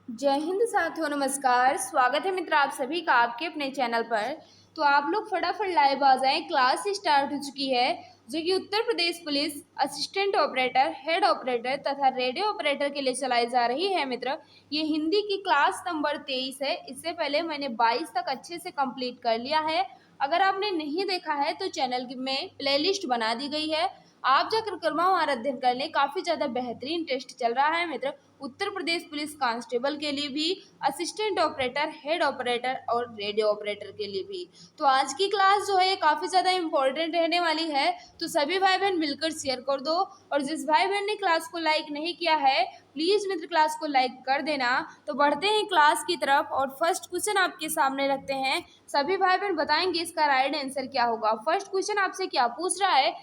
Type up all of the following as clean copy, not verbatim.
जय हिंद साथियों, नमस्कार। स्वागत है मित्र आप सभी का आपके अपने चैनल पर। तो आप लोग फटाफट लाइव आ जाएं, क्लास स्टार्ट हो चुकी है जो कि Uttar Pradesh police assistant operator, head operator तथा रेडियो ऑपरेटर के लिए चलाई जा रही है। मित्र, ये हिंदी की क्लास नंबर 23 है। इससे पहले मैंने 22 तक अच्छे से कंप्लीट कर लिया है। अगर आपने नहीं देखा है तो चैनल में प्लेलिस्ट बना दी गई है, आप जाकर करवाओ और अध्ययन कर लें। काफ़ी ज़्यादा बेहतरीन टेस्ट चल रहा है मित्र, उत्तर प्रदेश पुलिस कांस्टेबल के लिए भी, असिस्टेंट ऑपरेटर, हेड ऑपरेटर और रेडियो ऑपरेटर के लिए भी। तो आज की क्लास जो है काफ़ी ज़्यादा इम्पोर्टेंट रहने वाली है, तो सभी भाई बहन मिलकर शेयर कर दो। और जिस भाई बहन ने क्लास को लाइक नहीं किया है प्लीज़ मित्र क्लास को लाइक कर देना। तो बढ़ते हैं क्लास की तरफ और फर्स्ट क्वेश्चन आपके सामने रखते हैं। सभी भाई बहन बताएंगे इसका राइट आंसर क्या होगा। फर्स्ट क्वेश्चन आपसे क्या पूछ रहा है,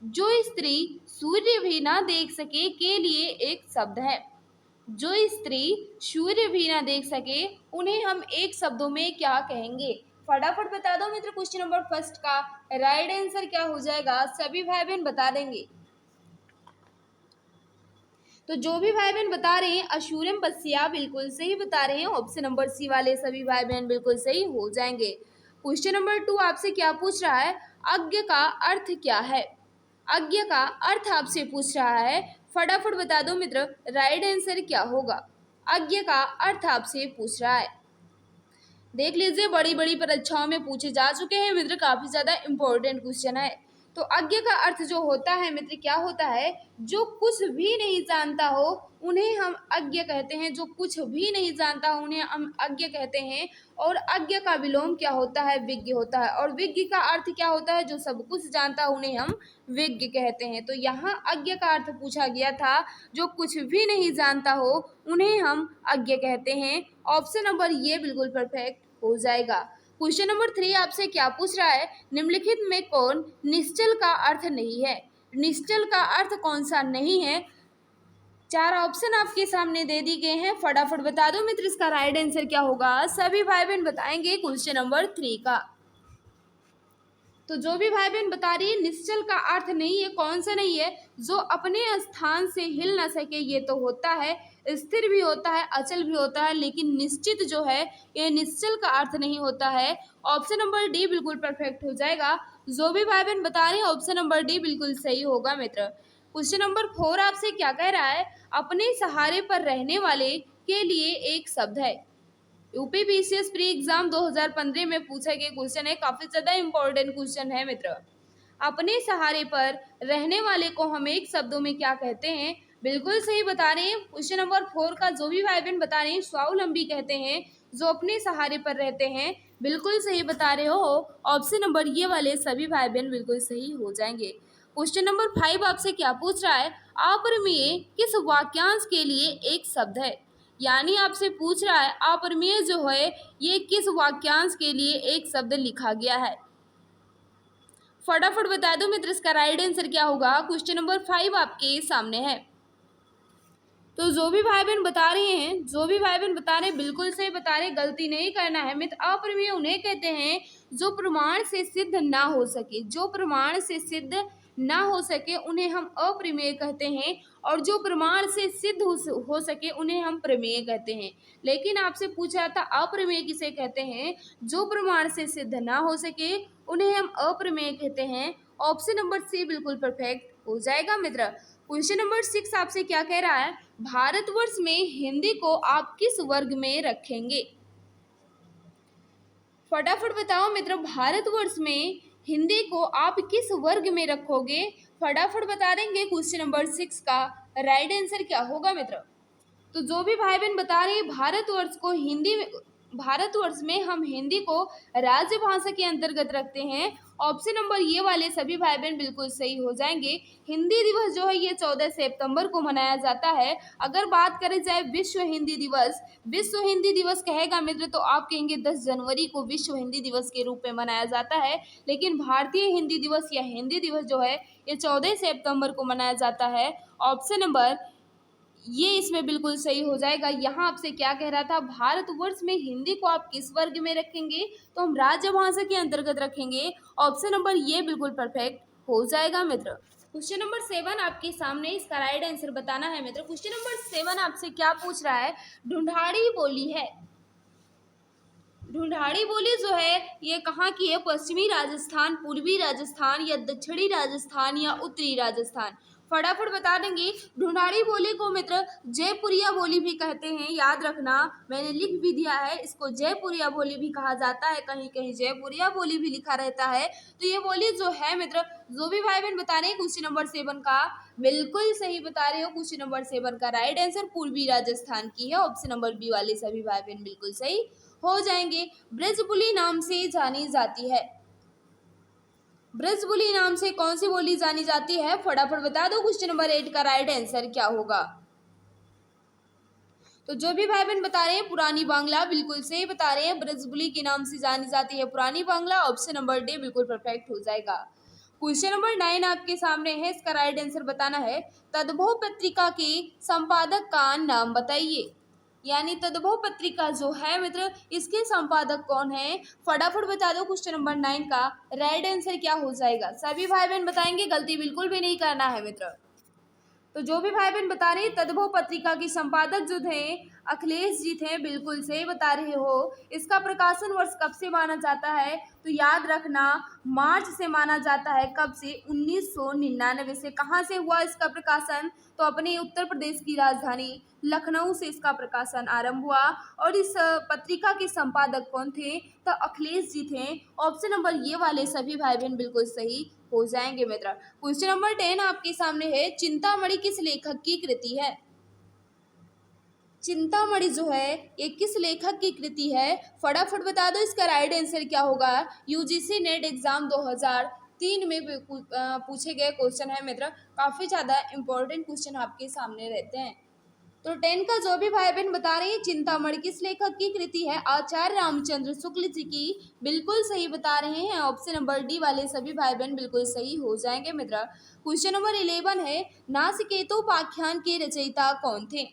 जो स्त्री सूर्य भी ना देख सके के लिए एक शब्द है। जो स्त्री सूर्य भी ना देख सके उन्हें हम एक शब्दों में क्या कहेंगे। फटाफट बता दो मित्र, क्वेश्चन नंबर फर्स्ट का राइट आंसर क्या हो जाएगा, सभी भाई बहन बता देंगे। तो जो भी भाई बहन बता रहे हैं अशूरम बसिया बिल्कुल सही बता रहे हैं। ऑप्शन नंबर सी वाले सभी भाई बहन बिल्कुल सही हो जाएंगे। क्वेश्चन नंबर 2 आपसे क्या पूछ रहा है, अज्ञ का अर्थ क्या है। अज्ञ का अर्थ आपसे पूछ रहा है, फटाफट बता दो मित्र राइट आंसर क्या होगा। अज्ञ का अर्थ आपसे पूछ रहा है, देख लीजिए बड़ी बड़ी परीक्षाओं में पूछे जा चुके हैं मित्र, काफी ज्यादा इंपॉर्टेंट क्वेश्चन है। तो अज्ञ का अर्थ जो होता है मित्र क्या होता है, जो कुछ भी नहीं जानता हो उन्हें हम अज्ञ कहते हैं। जो कुछ भी नहीं जानता हो उन्हें हम अज्ञ कहते हैं। और अज्ञ का विलोम क्या होता है, विज्ञ होता है। और विज्ञ का अर्थ क्या होता है, जो सब कुछ जानता हो उन्हें हम विज्ञ कहते हैं। तो यहाँ अज्ञ का अर्थ पूछा गया था, जो कुछ भी नहीं जानता हो उन्हें हम अज्ञ कहते हैं। ऑप्शन नंबर ये बिल्कुल परफेक्ट हो जाएगा। क्वेश्चन नंबर 3 आपसे क्या पूछ रहा है, निम्नलिखित में कौन निश्चल का अर्थ नहीं है। निश्चल का अर्थ कौन सा नहीं है, 4 ऑप्शन आपके सामने दे दी गए हैं। फटाफट बता दो मित्र इसका राइट आंसर क्या होगा, सभी भाई बहन बताएंगे क्वेश्चन नंबर 3 का। तो जो भी भाई बहन बता रही है निश्चल का अर्थ नहीं है, कौन सा नहीं है, जो अपने स्थान से हिल ना सके। ये तो होता है, स्थिर भी होता है, अचल भी होता है, लेकिन निश्चित जो है ये निश्चल का अर्थ नहीं होता है। ऑप्शन नंबर डी बिल्कुल परफेक्ट हो जाएगा। जो भी भाई बहन बता रहे हैं ऑप्शन नंबर डी बिल्कुल सही होगा मित्र। क्वेश्चन नंबर 4 आपसे क्या कह रहा है, अपने सहारे पर रहने वाले के लिए एक शब्द है। यूपीपीसीएस प्री एग्जाम 2015 में पूछा गया क्वेश्चन है, काफी ज्यादा इंपॉर्टेंट क्वेश्चन है मित्र। अपने सहारे पर रहने वाले को हम एक शब्दों में क्या कहते हैं, बिल्कुल सही बता रहे हैं। क्वेश्चन नंबर 4 का जो भी भाई बहन बता रहे हैं स्वावलंबी कहते हैं, जो अपने सहारे पर रहते हैं, बिल्कुल सही बता रहे हो। ऑप्शन नंबर ये वाले सभी भाई बहन बिल्कुल सही हो जाएंगे। क्वेश्चन नंबर 5 आपसे क्या पूछ रहा है, अपरिमेय किस वाक्यांश के लिए एक शब्द है। यानी आपसे पूछ रहा है अपरिमेय जो है ये किस वाक्यांश के लिए एक शब्द लिखा गया है। फटाफट बता दो मित्र इसका राइट आंसर क्या होगा। क्वेश्चन नंबर 5 आपके सामने है। तो जो भी भाई बहन बता रहे हैं, जो भी भाई बहन बता रहे हैं बिल्कुल सही बता रहे, गलती नहीं करना है मित्र। अप्रमेय उन्हें कहते हैं जो प्रमाण से सिद्ध ना हो सके। जो प्रमाण से सिद्ध ना हो सके उन्हें हम अप्रमेय कहते हैं, और जो प्रमाण से सिद्ध हो सके उन्हें हम प्रमेय कहते हैं। लेकिन आपसे पूछा था अप्रमेय किसे कहते हैं, जो प्रमाण से सिद्ध ना हो सके उन्हें हम अप्रमेय कहते हैं। ऑप्शन नंबर सी बिल्कुल परफेक्ट हो जाएगा मित्र। क्वेश्चन नंबर 6 आपसे क्या कह रहा है, भारतवर्ष में हिंदी को आप किस वर्ग में रखेंगे। फटाफट बताओ मित्र, भारतवर्ष में हिंदी को आप किस वर्ग में रखोगे। फटाफट बता देंगे क्वेश्चन नंबर 6 का राइट आंसर क्या होगा मित्र। तो जो भी भाई बहन बता रहे हैं भारतवर्ष में हम हिंदी को राजभाषा के अंतर्गत रखते हैं। ऑप्शन नंबर ये वाले सभी भाई बहन बिल्कुल सही हो जाएंगे। हिंदी दिवस जो है ये 14 सितंबर को मनाया जाता है। अगर बात करें जाए विश्व हिंदी दिवस, विश्व हिंदी दिवस कहेगा मित्र तो आप कहेंगे 10 जनवरी को विश्व हिंदी दिवस के रूप में मनाया जाता है। लेकिन भारतीय हिंदी दिवस या हिंदी दिवस जो है ये 14 सितंबर को मनाया जाता है। ऑप्शन नंबर ये इसमें बिल्कुल सही हो जाएगा। यहाँ आपसे क्या कह रहा था, भारतवर्ष में हिंदी को आप किस वर्ग में रखेंगे, तो हम राजभाषा के अंतर्गत रखेंगे। ऑप्शन नंबर ये बिल्कुल परफेक्ट हो जाएगा मित्र। क्वेश्चन नंबर 7 आपके सामने, इसका राइट आंसर बताना है मित्र। क्वेश्चन नंबर 7 आपसे क्या पूछ रहा है, ढूंढाड़ी बोली है। ढूंढाड़ी बोली जो है ये कहाँ की है, पश्चिमी राजस्थान, पूर्वी राजस्थान या दक्षिणी राजस्थान या उत्तरी राजस्थान। फटाफट बता देंगे। ढूंढाड़ी बोली को मित्र जयपुरिया बोली भी कहते हैं, याद रखना, मैंने लिख भी दिया है, इसको जयपुरिया बोली भी कहा जाता है, कहीं कहीं जयपुरिया बोली भी लिखा रहता है। तो ये बोली जो है मित्र, जो भी भाई बहन बता रहे हैं क्वेश्चन नंबर 7 का बिल्कुल सही बता रहे हो। क्वेश्चन नंबर 7 का राइट आंसर पूर्वी राजस्थान की है। ऑप्शन नंबर बी वाले सभी भाई बहन बिल्कुल सही हो जाएंगे। ब्रजबुली नाम से जानी जाती है। ब्रजबुली नाम से कौन सी बोली जानी जाती है, फटाफट बता दो। क्वेश्चन नंबर 8 का राइट आंसर क्या होगा। तो जो भी भाई बहन बता रहे हैं पुरानी बांग्ला, बिल्कुल सही बता रहे हैं। ब्रजबुली के नाम से जानी जाती है पुरानी बांग्ला। ऑप्शन नंबर डी बिल्कुल परफेक्ट हो जाएगा। क्वेश्चन नंबर 9 आपके सामने है, इसका राइट आंसर बताना है। तद्भव पत्रिका के संपादक का नाम बताइए। यानी तद्भव पत्रिका जो है मित्र, इसके संपादक कौन है, फटाफट बता दो। क्वेश्चन नंबर 9 का राइट आंसर क्या हो जाएगा। सभी भाई बहन बताएंगे, गलती बिल्कुल भी नहीं करना है मित्र। तो जो भी भाई बहन बता रहे हैं तद्भव पत्रिका की संपादक जो थे अखिलेश जी थे, बिल्कुल सही बता रहे हो। इसका प्रकाशन वर्ष कब से माना जाता है, तो याद रखना मार्च से माना जाता है। कब से, 1999 से। कहाँ से हुआ इसका प्रकाशन, तो अपने उत्तर प्रदेश की राजधानी लखनऊ से इसका प्रकाशन आरंभ हुआ। और इस पत्रिका के संपादक कौन थे, तो अखिलेश जी थे। ऑप्शन नंबर ये वाले सभी भाई बहन बिल्कुल सही हो जाएंगे मित्र। क्वेश्चन नंबर 10 आपके सामने है, चिंतामणि किस लेखक की कृति है। चिंतामणि जो है ये किस लेखक की कृति है, फटाफट बता दो। इसका राइट आंसर क्या होगा। यूजीसी नेट एग्जाम 2003 में पूछे गए क्वेश्चन है मित्र। काफी ज्यादा इंपॉर्टेंट क्वेश्चन आपके सामने रहते हैं। तो 10 का जो भी भाई बहन बता रहे हैं चिंतामणि किस लेखक की कृति है, आचार्य रामचंद्र शुक्ल जी की, बिल्कुल सही बता रहे हैं। ऑप्शन नंबर डी वाले सभी भाई बहन बिल्कुल सही हो जाएंगे मित्र। क्वेश्चन नंबर 11 है, नासिकेतोपाख्यान के रचयिता कौन थे।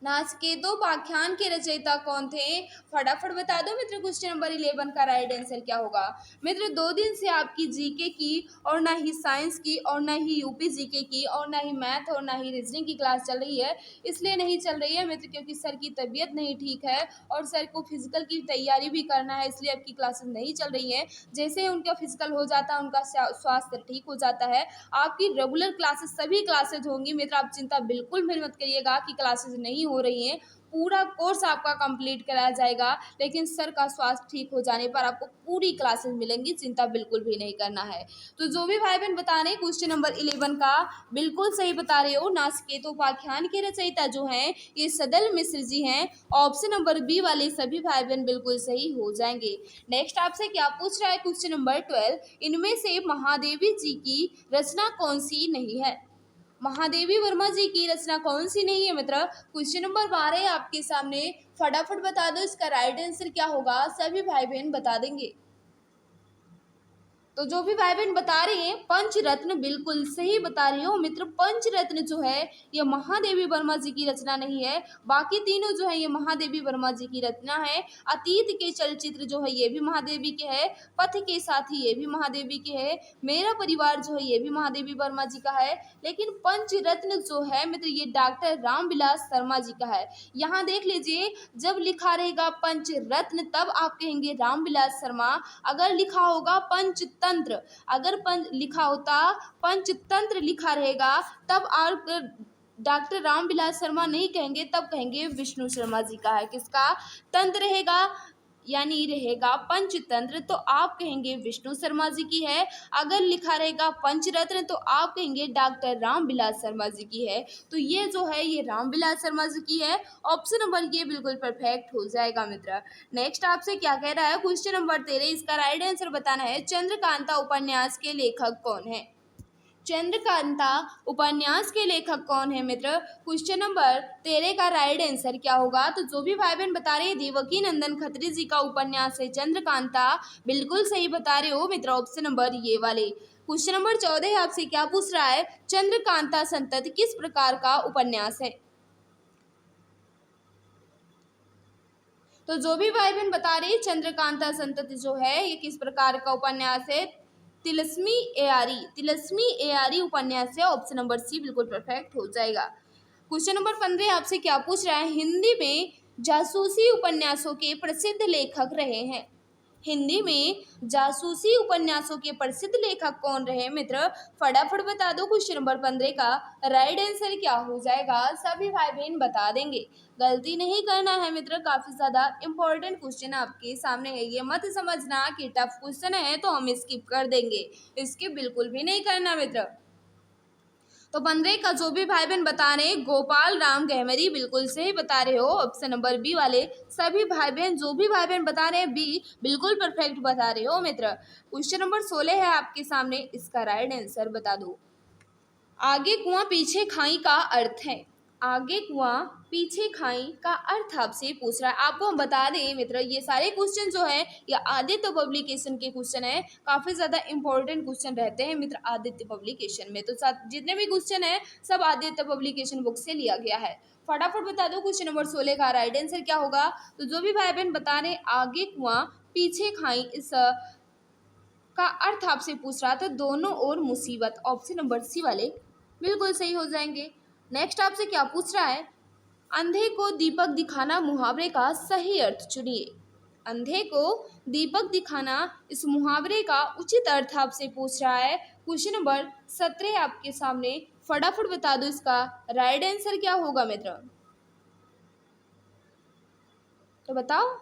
नासिकेतोपाख्यान के रचयिता कौन थे, फटाफट बता दो मित्र। क्वेश्चन नंबर 11 का राइट आंसर क्या होगा। मित्र 2 दिन से आपकी जीके की और ना ही साइंस की और ना ही यूपी जीके की और ना ही मैथ और ना ही रीजनिंग की क्लास चल रही है। इसलिए नहीं चल रही है मित्र क्योंकि सर की तबीयत नहीं ठीक है और सर को फिजिकल की तैयारी भी करना है, इसलिए आपकी क्लासेस नहीं चल रही हैं। जैसे ही उनका फिजिकल हो जाता है, उनका स्वास्थ्य ठीक हो जाता है, आपकी रेगुलर क्लासेस सभी क्लासेज होंगी मित्र। आप चिंता बिल्कुल भी मत करिएगा कि क्लासेज नहीं हो रही हैं, पूरा कोर्स आपका कंप्लीट कराया जाएगा। लेकिन सर का स्वास्थ्य ठीक हो जाने पर आपको पूरी क्लासेस मिलेंगी, चिंता बिल्कुल भी नहीं करना है। तो जो भी भाई बहन बता रहे हैं क्वेश्चन नंबर 11 का बिल्कुल सही बता रहे हो। नासिकेतोपाख्यान के रचयिता जो हैं ये सदल मिश्र जी हैं। ऑप्शन नंबर बी वाले सभी भाई बहन बिल्कुल सही हो जाएंगे। नेक्स्ट आपसे क्या पूछ रहा है, क्वेश्चन नंबर 12, इनमें से महादेवी जी की रचना कौन सी नहीं है। महादेवी वर्मा जी की रचना कौन सी नहीं है मित्र। क्वेश्चन नंबर 12 आपके सामने, फटाफट बता दो। इसका राइट आंसर क्या होगा, सभी भाई बहन बता देंगे। तो जो भी भाई बहन बता रहे हैं पंचरत्न, बिल्कुल सही बता रहे हो मित्र। पंचरत्न जो है ये महादेवी वर्मा जी की रचना नहीं है, बाकी तीनों जो है ये महादेवी वर्मा जी की रचना है। अतीत के चलचित्र जो है ये भी महादेवी के है, पथ के साथी ये भी महादेवी के है, मेरा परिवार जो है ये भी महादेवी वर्मा जी का है। लेकिन पंचरत्न जो है मित्र ये डॉक्टर रामविलास शर्मा जी का है। यहाँ देख लीजिए, जब लिखा रहेगा पंचरत्न तब आप कहेंगे रामविलास शर्मा। अगर लिखा होगा पंचतंत्र, अगर लिखा होता पंचतंत्र लिखा रहेगा तब आप डॉक्टर रामविलास शर्मा नहीं कहेंगे, तब कहेंगे विष्णु शर्मा जी का है। किसका तंत्र रहेगा, यानी रहेगा पंचतंत्र, तो आप कहेंगे विष्णु शर्मा जी की है। अगर लिखा रहेगा पंचरत्न तो आप कहेंगे डॉक्टर रामविलास शर्मा जी की है। तो ये जो है ये रामविलास शर्मा जी की है। ऑप्शन नंबर ये बिल्कुल परफेक्ट हो जाएगा मित्र। नेक्स्ट आपसे क्या कह रहा है, क्वेश्चन नंबर 13, इसका राइट आंसर बताना है। चंद्रकांता उपन्यास के लेखक कौन है। चंद्रकांता उपन्यास के लेखक कौन है मित्र। क्वेश्चन नंबर 13 का राइट आंसर क्या होगा। तो जो भी भाई बहन बता रहे हैं देवकी नंदन खत्री जी का उपन्यास है चंद्रकांता, बिल्कुल सही बता रहे हो मित्र। ऑप्शन नंबर ये वाले। क्वेश्चन नंबर 14 आपसे क्या पूछ रहा है, चंद्रकांता संतति किस प्रकार का उपन्यास है। तो जो भी भाई बहन बता रहे हैं चंद्रकांता संतति जो है ये किस प्रकार का उपन्यास है, तिलस्मी एआरी उपन्यास है। ऑप्शन नंबर सी बिल्कुल परफेक्ट हो जाएगा। क्वेश्चन नंबर 15 आपसे क्या पूछ रहा है, हिंदी में जासूसी उपन्यासों के प्रसिद्ध लेखक रहे हैं। हिंदी में जासूसी उपन्यासों के प्रसिद्ध लेखक कौन रहे मित्र? फटाफट बता दो। क्वेश्चन नंबर 15 का राइट आंसर क्या हो जाएगा? सभी भाई बहन बता देंगे। गलती नहीं करना है मित्र, काफी ज्यादा इंपॉर्टेंट क्वेश्चन आपके सामने है। ये मत समझना कि टफ क्वेश्चन है तो हम स्किप कर देंगे, स्किप बिल्कुल भी नहीं करना मित्र। तो 15 का जो भी भाई बहन बता रहे हैं गोपाल राम गहमरी बिल्कुल सही बता रहे हो। ऑप्शन नंबर बी वाले सभी भाई बहन, जो भी भाई बहन बता रहे हैं बी बिल्कुल परफेक्ट बता रहे हो मित्र। क्वेश्चन नंबर 16 है आपके सामने, इसका राइट आंसर बता दो। आगे कुआं पीछे खाई का अर्थ है। आगे कुआं पीछे खाई का अर्थ आपसे पूछ रहा है। आपको हम बता दें मित्र, ये सारे क्वेश्चन जो है ये आदित्य पब्लिकेशन के क्वेश्चन है। काफी ज्यादा इंपॉर्टेंट क्वेश्चन रहते हैं मित्र आदित्य पब्लिकेशन में। तो जितने भी क्वेश्चन है सब आदित्य पब्लिकेशन बुक से लिया गया है। फटाफट बता दो क्वेश्चन नंबर 16 का राइट आंसर क्या होगा। तो जो भी भाई बहन बता रहे आगे कुआं पीछे खाई, इस का अर्थ आपसे पूछ रहा था दोनों ओर मुसीबत। ऑप्शन नंबर सी वाले बिल्कुल सही हो जाएंगे। नेक्स्ट आपसे क्या पूछ रहा है, अंधे को दीपक दिखाना मुहावरे का सही अर्थ चुनिए। अंधे को दीपक दिखाना, इस मुहावरे का उचित अर्थ आपसे पूछ रहा है। क्वेश्चन नंबर 17 आपके सामने, फटाफट बता दो इसका राइट आंसर क्या होगा मित्र। तो बताओ,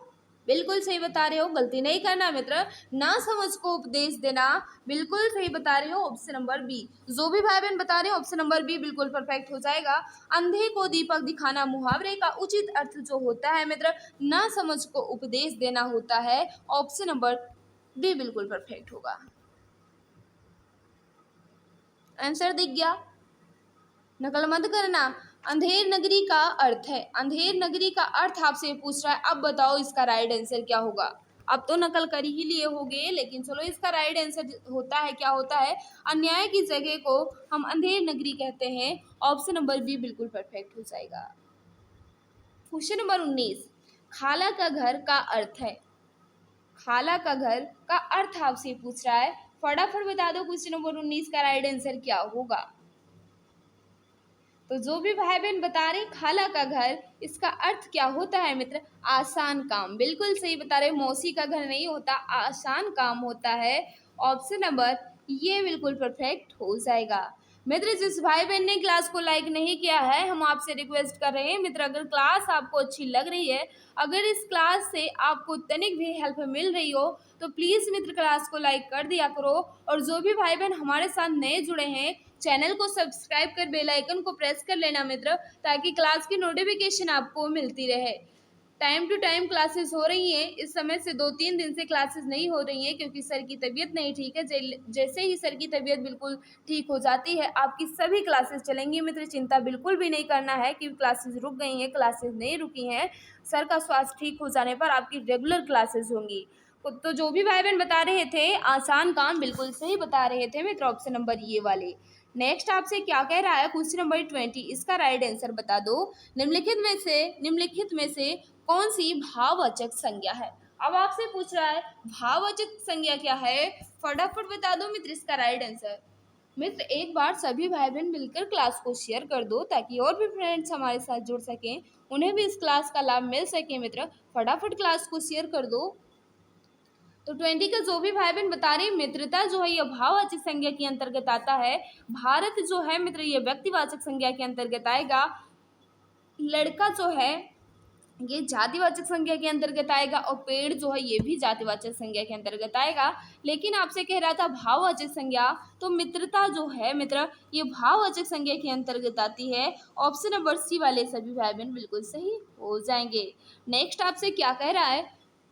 बिल्कुल सही बता रहे हो, गलती नहीं करना मित्र। ना समझ को उपदेश देना, बिल्कुल सही बता रहे हो। ऑप्शन नंबर बी, जो भी भाई बहन बता रहे हो ऑप्शन नंबर बी बिल्कुल परफेक्ट हो जाएगा। अंधे को दीपक दिखाना मुहावरे का उचित अर्थ जो होता है मित्र, ना समझ को उपदेश देना होता है। ऑप्शन नंबर बी बिल्कुल परफेक्ट होगा। आंसर दिख गया, नकल मत करना। अंधेर नगरी का अर्थ है, अंधेर नगरी का अर्थ आपसे पूछ रहा है। अब बताओ इसका राइट आंसर क्या होगा। अब तो नकल कर ही लिए होगे, लेकिन चलो इसका राइट आंसर होता है, क्या होता है, अन्याय की जगह को हम अंधेर नगरी कहते हैं। ऑप्शन नंबर बी बिल्कुल परफेक्ट हो जाएगा। क्वेश्चन नंबर 19, खाला का घर का अर्थ है। खाला का घर का अर्थ आपसे पूछ रहा है। फटाफट बता दो क्वेश्चन नंबर 19 का राइट आंसर क्या होगा। तो जो भी भाई बहन बता रहे खाला का घर, इसका अर्थ क्या होता है मित्र? आसान काम। बिल्कुल सही बता रहे, मौसी का घर नहीं होता, आसान काम होता है। ऑप्शन नंबर ये बिल्कुल परफेक्ट हो जाएगा। मित्र जिस भाई बहन ने क्लास को लाइक नहीं किया है, हम आपसे रिक्वेस्ट कर रहे हैं मित्र, अगर क्लास आपको अच्छी लग रही है, अगर इस क्लास से आपको तनिक भी हेल्प मिल रही हो, तो प्लीज़ मित्र क्लास को लाइक कर दिया करो। और जो भी भाई बहन हमारे साथ नए जुड़े हैं, चैनल को सब्सक्राइब कर बेल आइकन को प्रेस कर लेना मित्र, ताकि क्लास की नोटिफिकेशन आपको मिलती रहे। टाइम टू टाइम क्लासेस हो रही हैं। इस समय से 2-3 दिन से क्लासेस नहीं हो रही हैं क्योंकि सर की तबीयत नहीं ठीक है। जैसे ही सर की तबीयत बिल्कुल ठीक हो जाती है, आपकी सभी क्लासेस चलेंगी मित्र। चिंता बिल्कुल भी नहीं करना है कि क्लासेस रुक गई हैं, क्लासेस नहीं रुकी हैं। सर का स्वास्थ्य ठीक हो जाने पर आपकी रेगुलर क्लासेस होंगी। तो जो भी भाई बहन बता रहे थे आसान काम, बिल्कुल सही बता रहे थे मित्र, ऑप्शन नंबर ये वाले। नेक्स्ट आपसे क्या कह रहा है, क्वेश्चन नंबर 20, इसका राइट आंसर बता दो। निम्नलिखित में से कौन सी भाववाचक संज्ञा है। अब आपसे पूछ रहा है भाववाचक संज्ञा क्या है, फटाफट बता दो मित्र इसका राइट आंसर। मित्र एक बार सभी भाई बहन मिलकर क्लास को शेयर कर दो, ताकि और भी फ्रेंड्स हमारे साथ जुड़ सकें, उन्हें भी इस क्लास का लाभ मिल सके मित्र। फटाफट क्लास को शेयर कर दो। तो 20 का जो भी भाई बहन बता रहे मित्रता जो है ये भाववाचक संज्ञा के अंतर्गत आता है। भारत जो है मित्र ये व्यक्तिवाचक संज्ञा के अंतर्गत आएगा। लड़का जो है ये जातिवाचक संज्ञा के अंतर्गत आएगा, और पेड़ जो है ये भी जातिवाचक संज्ञा के अंतर्गत आएगा। लेकिन आपसे कह रहा था भाववाचक संज्ञा, तो मित्रता जो है मित्र ये भाववाचक संज्ञा के अंतर्गत आती है। ऑप्शन नंबर सी वाले सभी भाई बहन बिल्कुल सही हो जाएंगे। नेक्स्ट आपसे क्या कह रहा है,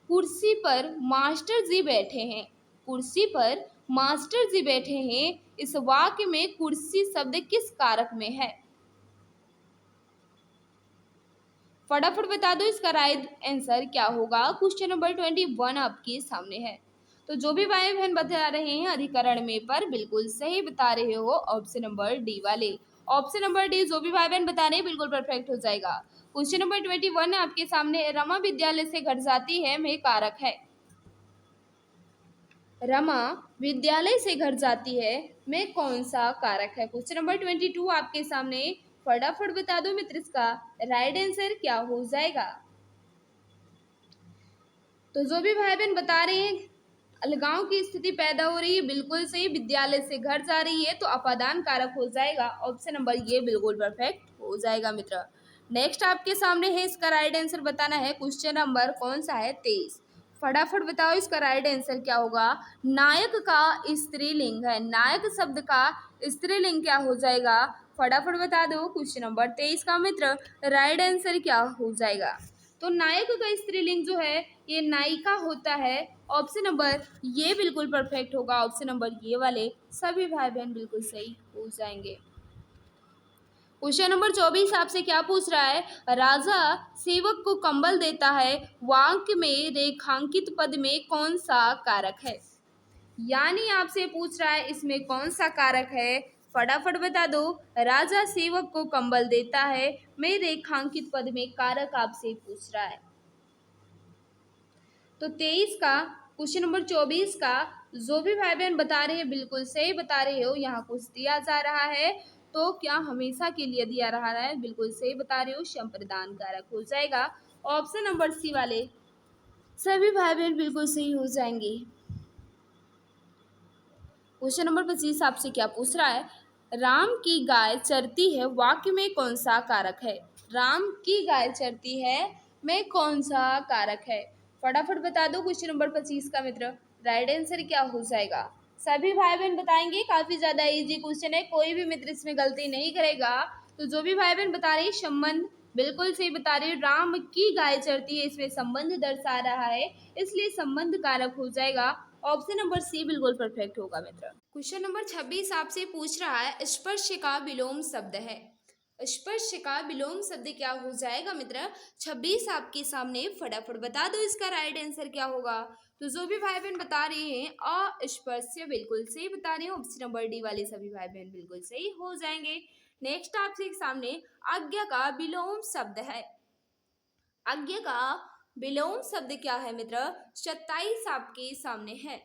कुर्सी पर मास्टर जी बैठे हैं। कुर्सी पर मास्टर जी बैठे हैं, इस वाक्य में कुर्सी शब्द किस कारक में है। फटाफट बता दो इसका राइट आंसर क्या होगा। क्वेश्चन नंबर 21 आपके सामने है। तो जो भी भाई बहन बता रहे हैं अधिकरण में पर बिल्कुल सही बता रहे हो, ऑप्शन नंबर डी वाले। ऑप्शन नंबर डी जो भी भाई बहन बता रहे हैं बिल्कुल परफेक्ट हो जाएगा। क्वेश्चन नंबर 21 आपके सामने, रमा विद्यालय से घट जाती है में कारक है। रमा विद्यालय से घर जाती है में कौन सा कारक है। क्वेश्चन नंबर 22 आपके सामने, फटाफट बता दो मित्र, इसका राइट आंसर क्या हो जाएगा। तो जो भी भाई बहन बता रहे हैं अलगाव की स्थिति पैदा हो रही है, बिल्कुल सही, विद्यालय से घर जा रही है तो अपादान कारक हो जाएगा। ऑप्शन नंबर ये बिल्कुल परफेक्ट हो जाएगा मित्र। नेक्स्ट आपके सामने है, इसका राइट आंसर बताना है। क्वेश्चन नंबर कौन सा है 23, फटाफट बताओ इसका राइट आंसर क्या होगा। नायक का स्त्रीलिंग है, नायक शब्द का स्त्रीलिंग क्या हो जाएगा, फटाफट बता दो। क्वेश्चन नंबर 23 का मित्र राइट आंसर क्या हो जाएगा। तो नायक का स्त्रीलिंग जो है ये नायिका होता है। ऑप्शन नंबर ये बिल्कुल परफेक्ट होगा। ऑप्शन नंबर ये वाले सभी भाई बहन बिल्कुल सही हो जाएंगे। क्वेश्चन नंबर 24 आपसे क्या पूछ रहा है, राजा सेवक को कंबल देता है, वाक्य में रेखांकित पद में कौन सा कारक है। यानी आपसे पूछ रहा है इसमें कौन सा कारक है, फटाफट बता दो। राजा सेवक को कंबल देता है में रेखांकित पद में कारक आपसे पूछ रहा है। तो 23 का क्वेश्चन नंबर 24 का जो भी भाई बहन बता रहे हैं बिल्कुल सही बता रहे हो। यहाँ कुछ दिया जा रहा है तो क्या हमेशा के लिए दिया रहा है, बिल्कुल सही बता रहे हो, संप्रदान कारक हो जाएगा। ऑप्शन नंबर सी वाले सभी भाई बहन बिल्कुल सही हो जाएंगे। क्वेश्चन नंबर 25 आपसे क्या पूछ रहा है, राम की गाय चरती है, वाक्य में कौन सा कारक है। राम की गाय चरती है में कौन सा कारक है, फटाफट बता दो। क्वेश्चन नंबर 25 का मित्र राइट आंसर क्या हो जाएगा। सभी भाई बहन बताएंगे, काफी ज्यादा इजी क्वेश्चन है, कोई भी मित्र इसमें गलती नहीं करेगा। तो जो भी भाई बहन बता रहे हैं संबंध बिल्कुल सही बता रहे हैं, राम की गाय चरती है इसमें संबंध दर्शा रहा है, इसलिए संबंध कारक हो जाएगा। ऑप्शन नंबर सी बिल्कुल परफेक्ट होगा मित्र। क्वेश्चन नंबर 26 आपसे पूछ रहा है, स्पर्श का विलोम शब्द है, स्पर्श का विलोम शब्द क्या हो जाएगा मित्र। 26 आपके सामने, फटाफट बता दो इसका राइट आंसर क्या होगा। तो जो भी भाई बहन बता रहे हैं अस्पर्श बिल्कुल सही बता रहे हैं। ऑप्शन नंबर डी वाले सभी भाई बहन बिल्कुल सही हो जाएंगे। नेक्स्ट आपके सामने आज्ञा का विलोम शब्द है, आज्ञा का विलोम शब्द क्या है मित्र, 27 आपके सामने है।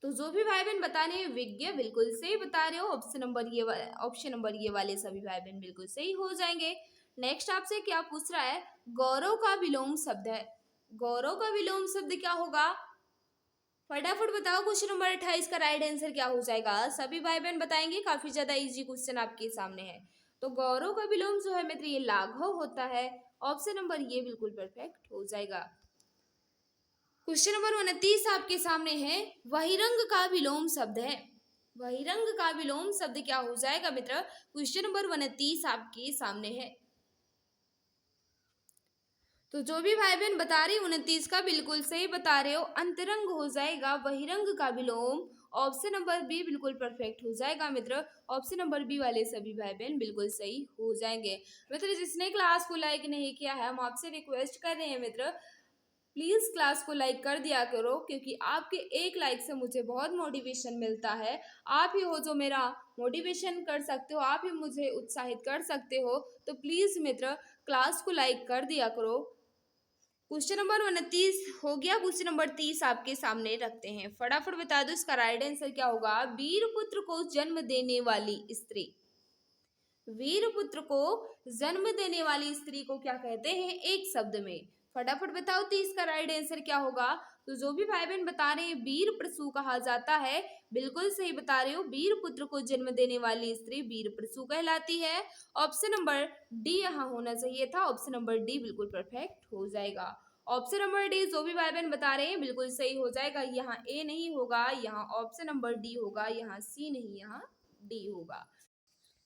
तो जो भी भाई बहन बता रहे हैं विज्ञ बिल्कुल सही बता रहे हो। ऑप्शन नंबर ये वाले सभी भाई बहन बिल्कुल सही हो जाएंगे। नेक्स्ट आपसे क्या पूछ रहा है, गौरव का विलोम शब्द है, गौरव का विलोम शब्द क्या होगा, फटाफट बताओ। क्वेश्चन नंबर 28 का राइट आंसर क्या हो जाएगा। सभी भाई बहन बताएंगे, काफी ज्यादा इजी क्वेश्चन आपके सामने है। तो गौरव का विलोम जो है मित्र ये लाघव होता है। ऑप्शन नंबर ये बिल्कुल परफेक्ट हो जाएगा। क्वेश्चन नंबर 29 आपके सामने है, बहिरंग का विलोम शब्द है, बहिरंग का विलोम शब्द क्या हो जाएगा मित्र। क्वेश्चन नंबर 29 आपके सामने है। तो जो भी भाई बहन बता रही 29 का बिल्कुल सही बता रहे हो, अंतरंग हो जाएगा बहिरंग का विलोम। ऑप्शन नंबर बी बिल्कुल परफेक्ट हो जाएगा मित्र। ऑप्शन नंबर बी वाले सभी भाई बहन बिल्कुल सही हो जाएंगे। मित्र जिसने क्लास को लाइक नहीं किया है हम आपसे रिक्वेस्ट कर रहे हैं मित्र, प्लीज़ क्लास को लाइक कर दिया करो, क्योंकि आपके एक लाइक से मुझे बहुत मोटिवेशन मिलता है। आप ही हो जो मेरा मोटिवेशन कर सकते हो, आप ही मुझे उत्साहित कर सकते हो। तो प्लीज़ मित्र क्लास को लाइक कर दिया करो। क्वेश्चन नंबर 29 हो गया। क्वेश्चन नंबर 30 आपके सामने रखते हैं, फटाफट बता दो इसका राइट आंसर क्या होगा। वीरपुत्र को जन्म देने वाली स्त्री, वीरपुत्र को जन्म देने वाली स्त्री को क्या कहते हैं एक शब्द में, फटाफट बताओ। 30 का राइट आंसर क्या होगा। तो जो भी भाई बहन बता रहे हैं वीर प्रसू कहा जाता है, बिल्कुल सही बता रहे हो, वीरपुत्र को जन्म देने वाली स्त्री वीर प्रसू कहलाती है। ऑप्शन नंबर डी यहाँ होना चाहिए था। ऑप्शन नंबर डी बिल्कुल परफेक्ट हो जाएगा। ऑप्शन नंबर डी जो भी भाई बहन बता रहे हैं बिल्कुल सही हो जाएगा। यहाँ ए नहीं होगा, यहाँ ऑप्शन नंबर डी होगा, यहाँ सी नहीं, यहाँ डी होगा।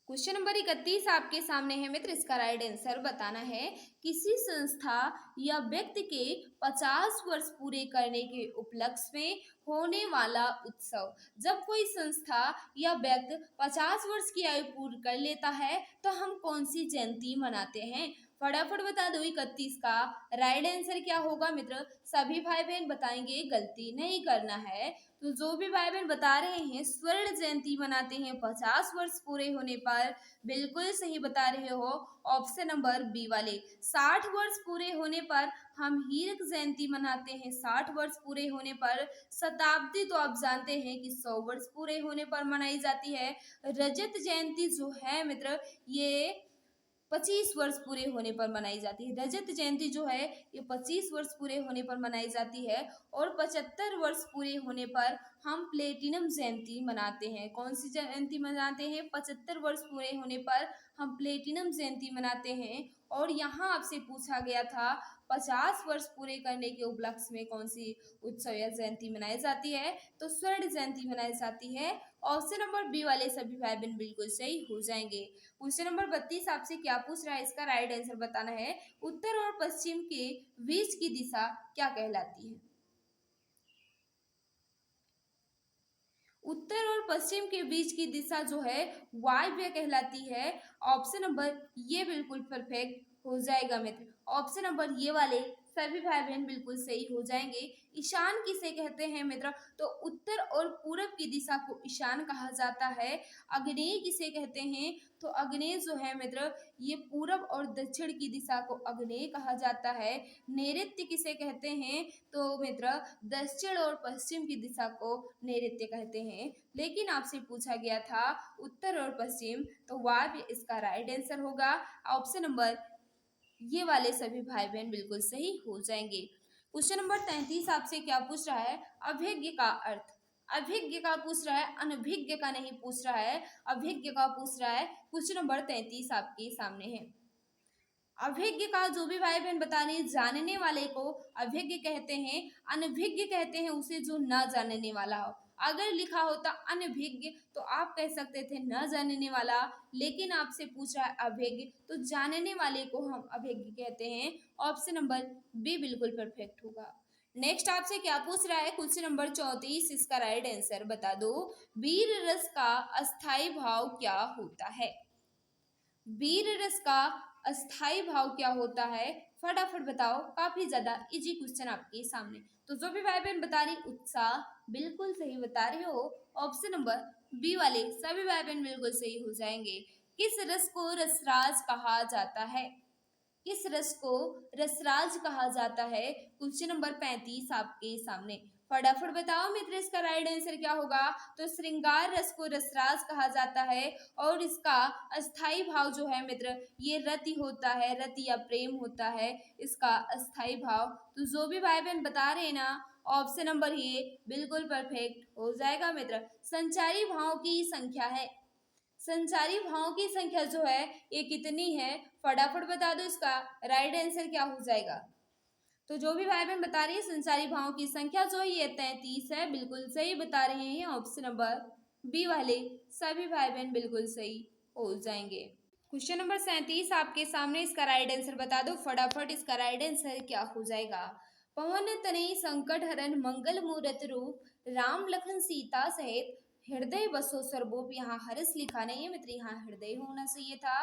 क्वेश्चन नंबर 31 आपके सामने है मित्र, इसका राइट आंसर बताना है। किसी संस्था या व्यक्ति के 50 वर्ष पूरे करने के उपलक्ष्य में होने वाला उत्सव। जब कोई संस्था या व्यक्ति 50 वर्ष की आयु पूरी कर लेता है तो हम कौन सी जयंती मनाते हैं, फटाफट बता दो। 31 का राइट आंसर क्या होगा मित्र, सभी भाई बहन बताएंगे, गलती नहीं करना है। तो जो भी भाई बहन बता रहे हैं स्वर्ण जयंती मनाते हैं 50 वर्ष पूरे होने पर, बिल्कुल सही बता रहे हो। ऑप्शन नंबर बी वाले। 60 वर्ष पूरे होने पर हम हीरक जयंती मनाते हैं। 60 वर्ष पूरे होने पर। शताब्दी तो आप जानते हैं कि 100 वर्ष पूरे होने पर मनाई जाती है। रजत जयंती जो है मित्र, ये 25 वर्ष पूरे होने पर मनाई जाती है। रजत जयंती जो है ये 25 वर्ष पूरे होने पर मनाई जाती है। और 75 वर्ष पूरे होने पर हम प्लेटिनम जयंती मनाते हैं। कौन सी जयंती मनाते हैं? 75 वर्ष पूरे होने पर हम प्लेटिनम जयंती मनाते हैं। और यहाँ आपसे पूछा गया था 50 वर्ष पूरे करने के उपलक्ष्य में कौन सी उत्सव या जयंती मनाई जाती है? तो स्वर्ण जयंती मनाई जाती है। ऑप्शन नंबर बी वाले सभी भाई बहन बिल्कुल सही हो जाएंगे। क्वेश्चन नंबर 32 आपसे क्या पूछ रहा है, इसका राइट आंसर बताना है। उत्तर और पश्चिम के बीच की दिशा क्या कहलाती है? उत्तर और पश्चिम के बीच की दिशा जो है वायव्य कहलाती है। ऑप्शन नंबर ये बिल्कुल परफेक्ट हो जाएगा मित्र। ऑप्शन नंबर ये वाले सभी भाई बहन बिल्कुल सही हो जाएंगे। ईशान किसे कहते हैं मित्र? तो उत्तर और पूरब की दिशा को ईशान कहा जाता है। आग्नेय किसे कहते हैं? तो आग्नेय जो है मित्र, ये पूरब और दक्षिण की दिशा को आग्नेय कहा जाता है। नैऋत्य किसे कहते हैं? तो मित्र दक्षिण और पश्चिम की दिशा को नैऋत्य कहते हैं। लेकिन आपसे पूछा गया था उत्तर और पश्चिम, तो वायव्य इसका राइट आंसर होगा। ऑप्शन नंबर ये वाले सभी भाई बहन बिल्कुल सही हो जाएंगे। क्वेश्चन नंबर 33 आपसे क्या पूछ रहा है? अभिज्ञ का अर्थ। अभिज्ञ का पूछ रहा है, अनभिज्ञ का नहीं पूछ रहा है, अभिज्ञ का पूछ रहा है। क्वेश्चन नंबर 33 आपके सामने है। अभिज्ञ का जो भी भाई बहन बता रहे, जानने वाले को अभिज्ञ कहते हैं। अनभिज्ञ कहते हैं उसे जो न जानने वाला हो। अगर लिखा होता अनभिज्ञ तो आप कह सकते थे न जानने वाला, लेकिन आपसे पूछा है अभिज्ञ तो जानने वाले को हम अभिज्ञ कहते हैं। ऑप्शन नंबर बी बिल्कुल परफेक्ट होगा। नेक्स्ट आपसे क्या पूछ रहा है? क्वेश्चन नंबर 34, इसका राइट आंसर बता दो। वीर रस का अस्थाई भाव क्या होता है? वीर रस का अस्थाई भाव क्या होता है? फटाफट बताओ, काफी ज्यादा इजी क्वेश्चन आपके सामने। तो जो भी भाई बहन बता रही उत्साह बिल्कुल सही बता रहे हो। ऑप्शन नंबर बी वाले सभी भाई बहन बिल्कुल सही हो जाएंगे। किस रस को रसराज कहा जाता है? किस रस को रसराज कहा जाता है? क्वेश्चन नंबर 35 आपके सामने। फटाफट बताओ मित्र, इसका राइट आंसर क्या होगा? तो श्रृंगार रस को रसराज कहा जाता है। और इसका अस्थाई भाव जो है मित्र, ये रति होता है, रति या प्रेम होता है इसका अस्थाई भाव। तो जो भी भाई बहन बता रहे हैं ना, ऑप्शन नंबर ये बिल्कुल परफेक्ट हो जाएगा मित्र। संचारी भाव की संख्या है। संचारी भावों की संख्या जो है ये कितनी है? फटाफट बता दो, इसका राइट आंसर क्या हो जाएगा? तो जो भी भाई बहन बता रही है संचारी भावों की संख्या जो है ये 33 है। बिल्कुल सही बता रहे हैं। ऑप्शन नंबर बी वाले सभी भाई बहन बिल्कुल सही हो जाएंगे। क्वेश्चन नंबर 37 आपके सामने, इसका राइट आंसर बता दो फटाफट। इसका राइट आंसर क्या हो जाएगा? पवन तनय संकट हरन मंगल मूरत रूप, राम लखन सीता सहित हृदय बसो सरभूप। यहाँ हर्ष लिखा नहीं है मित्र, यहाँ हृदय होना चाहिए था।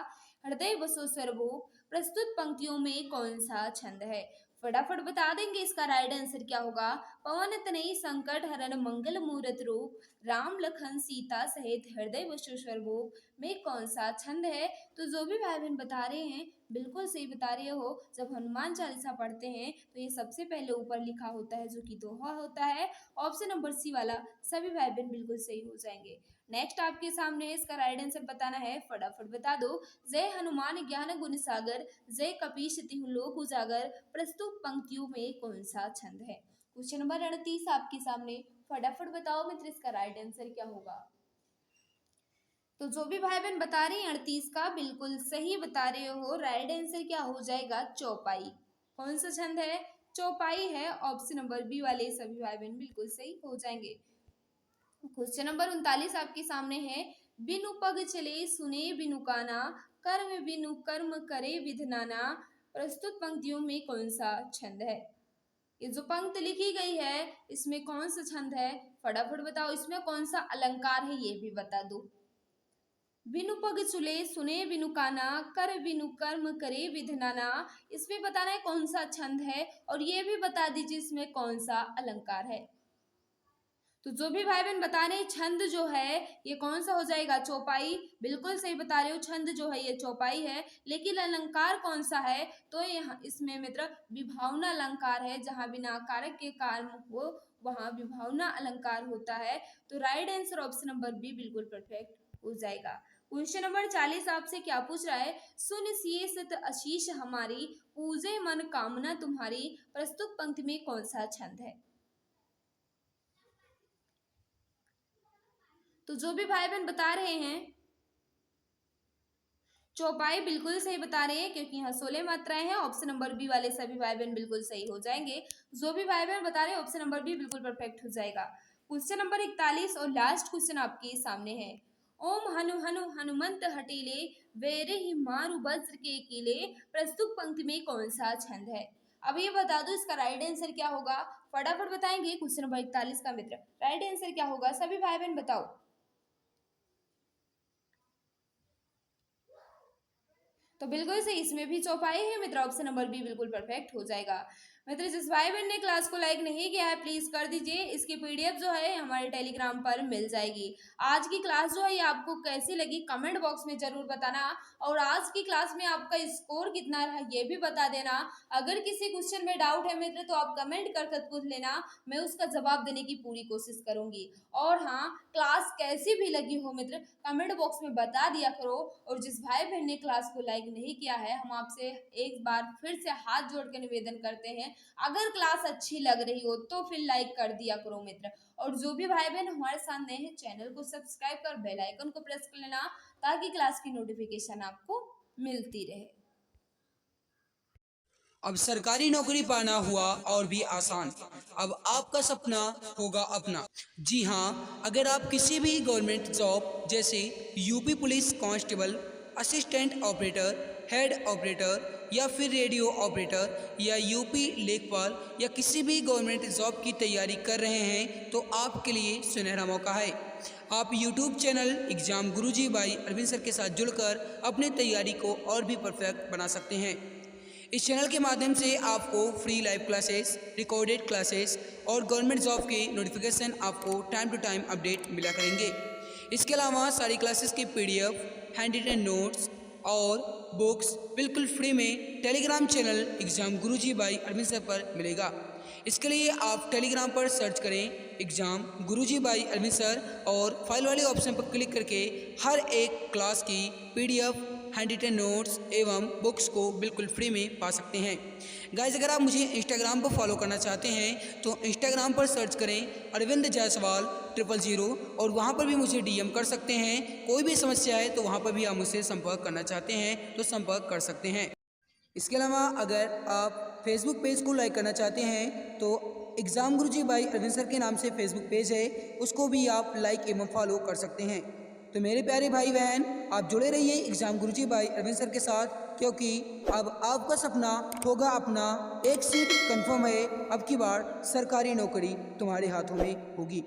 हृदय बसो सरभूप प्रस्तुत पंक्तियों में कौन सा छंद है? फटाफट बता देंगे, इसका राइट आंसर क्या होगा? पवन तनय संकट हरन मंगल मूरत रूप, राम लखन सीता सहित हृदय बसो सरभूप में कौन सा छंद है? तो जो भी भाई बहन बता रहे हैं बिल्कुल सही बता रहे हो। जब हनुमान चालीसा पढ़ते हैं तो ये सबसे पहले ऊपर लिखा होता है जो कि दोहा होता है। ऑप्शन नंबर सी वाला सभी भाई बहन बिल्कुल सही हो जाएंगे। नेक्स्ट आपके सामने है, इसका राइट आंसर बताना है। फटाफट बता दो। जय हनुमान ज्ञान गुण सागर, जय कपीश तिहु लोक उजागर, प्रस्तुत पंक्तियों में कौन सा छंद है? क्वेश्चन नंबर 38 आपके सामने। फटाफट बताओ मित्र, इसका राइट आंसर क्या होगा? तो जो भी भाई बहन बता रहे हैं 38 का बिल्कुल सही बता रहे हो। राइट आंसर क्या हो जाएगा? चौपाई। कौन सा छंद है? चौपाई है। ऑप्शन नंबर बी वाले सभी भाई बहन बिल्कुल सही हो जाएंगे। क्वेश्चन नंबर 39 आपके सामने है। बिनु पग चले सुने बिनु काना, कर्म बिनु कर्म करे विधनाना, प्रस्तुत पंक्तियों में कौन सा छंद है? ये जो पंक्ति लिखी गई है इसमें कौन सा छंद है? फटाफट बताओ, इसमें कौन सा अलंकार है ये भी बता दो। बिनु पग चुले सुने बिनु काना, कर बिनु कर्म करे विधनाना, इसमें बताना है कौन सा छंद है और ये भी बता दीजिए इसमें कौन सा अलंकार है। तो जो भी भाई बहन बता रहे हैं छंद जो है ये कौन सा हो जाएगा, चौपाई। बिल्कुल सही बता रहे हो, छंद जो है ये चौपाई है। लेकिन अलंकार कौन सा है, तो यहाँ इसमें मित्र विभावना अलंकार है, जहाँ बिना कारक के कारण हो वहाँ विभावना अलंकार होता है। तो right answer option number B बिल्कुल परफेक्ट हो जाएगा। क्वेश्चन नंबर 40 आपसे क्या पूछ रहा है, सुन सिए सत आशीष हमारी, पूजे मन कामना तुम्हारी, प्रस्तुत पंक्ति में कौन सा छंद है। तो जो भी भाई बहन बता रहे हैं चौपाई बिल्कुल सही बता रहे हैं, क्योंकि यहाँ 16 मात्राएं हैं। ऑप्शन नंबर बी वाले सभी भाई बहन बिल्कुल सही हो जाएंगे। जो भी भाई बहन बता रहे हैं ऑप्शन नंबर बी बिल्कुल परफेक्ट हो जाएगा। क्वेश्चन नंबर 41 और लास्ट क्वेश्चन आपके सामने है, ओम हनु हनु हनुमंत हटीले, वेरे ही मारु वज्र के कीले, प्रस्तुत पंक्ति में कौन सा छंद है। अब ये बता दो इसका राइट आंसर क्या होगा, फटाफट बताएंगे। क्वेश्चन नंबर 41 का मित्र राइट आंसर क्या होगा, सभी भाई बहन बताओ। तो बिल्कुल सही, इसमें भी चौपाई है मित्र, ऑप्शन नंबर बी बिल्कुल परफेक्ट हो जाएगा। मित्र जिस भाई बहन ने क्लास को लाइक नहीं किया है प्लीज कर दीजिए, इसकी पीडीएफ जो है हमारे टेलीग्राम पर मिल जाएगी। आज की क्लास जो है ये आपको कैसी लगी कमेंट बॉक्स में जरूर बताना, और आज की क्लास में आपका स्कोर कितना रहा ये भी बता देना। अगर किसी क्वेश्चन में डाउट है मित्र तो आप कमेंट कर पूछ लेना, मैं उसका जवाब देने की पूरी कोशिश करूंगी। और हाँ, क्लास कैसी भी लगी हो मित्र कमेंट बॉक्स में बता दिया करो। और जिस भाई बहन ने क्लास को लाइक नहीं किया है हम आपसे एक बार फिर से हाथ जोड़ के निवेदन करते हैं, अगर क्लास अच्छी लग रही हो तो फिर लाइक कर दिया करो मित्र। और जो भी भाई बहन हमारे साथ नए हैं चैनल को सब्सक्राइब कर बेल आइकन को प्रेस कर लेना, ताकि क्लास की नोटिफिकेशन आपको मिलती रहे। अब सरकारी नौकरी पाना हुआ और भी आसान, अब आपका सपना होगा अपना। जी हाँ, अगर आप किसी भी गवर्नमेंट जॉब जैसे UP police constable, assistant operator, head operator या फिर रेडियो ऑपरेटर या यूपी लेखपाल या किसी भी गवर्नमेंट जॉब की तैयारी कर रहे हैं तो आपके लिए सुनहरा मौका है। आप YouTube channel exam Guruji by Arvind sir के साथ जुड़कर अपनी तैयारी को और भी परफेक्ट बना सकते हैं। इस चैनल के माध्यम से आपको free live classes, recorded classes और गवर्नमेंट जॉब के नोटिफिकेशन आपको टाइम टू टाइम अपडेट मिला करेंगे। इसके अलावा सारी क्लासेस की पीडीएफ, हैंड रिटन नोट्स और बुक्स बिल्कुल फ्री में Telegram channel exam Guruji by Arvind sir पर मिलेगा। इसके लिए आप टेलीग्राम पर सर्च करें exam Guruji by Arvind sir और फाइल वाले ऑप्शन पर क्लिक करके हर एक क्लास की पीडीएफ, हैंड रिटन नोट्स एवं बुक्स को बिल्कुल फ्री में पा सकते हैं। गाइस अगर आप मुझे इंस्टाग्राम पर फॉलो करना चाहते हैं तो इंस्टाग्राम पर सर्च करें अरविंद जायसवाल 000 और वहाँ पर भी मुझे डीएम कर सकते हैं। कोई भी समस्या है तो वहाँ पर भी आप मुझसे संपर्क करना चाहते हैं तो संपर्क कर सकते हैं। इसके अलावा अगर आप फेसबुक पेज को लाइक करना चाहते हैं तो exam Guruji by Arvind sir के नाम से फेसबुक पेज है, उसको भी आप लाइक एवं फॉलो कर सकते हैं। तो मेरे प्यारे भाई बहन आप जुड़े रहिए exam Guruji by Arvind sir के साथ, क्योंकि अब आपका सपना होगा अपना। एक सीट कंफर्म है, अब की बार सरकारी नौकरी तुम्हारे हाथों में होगी।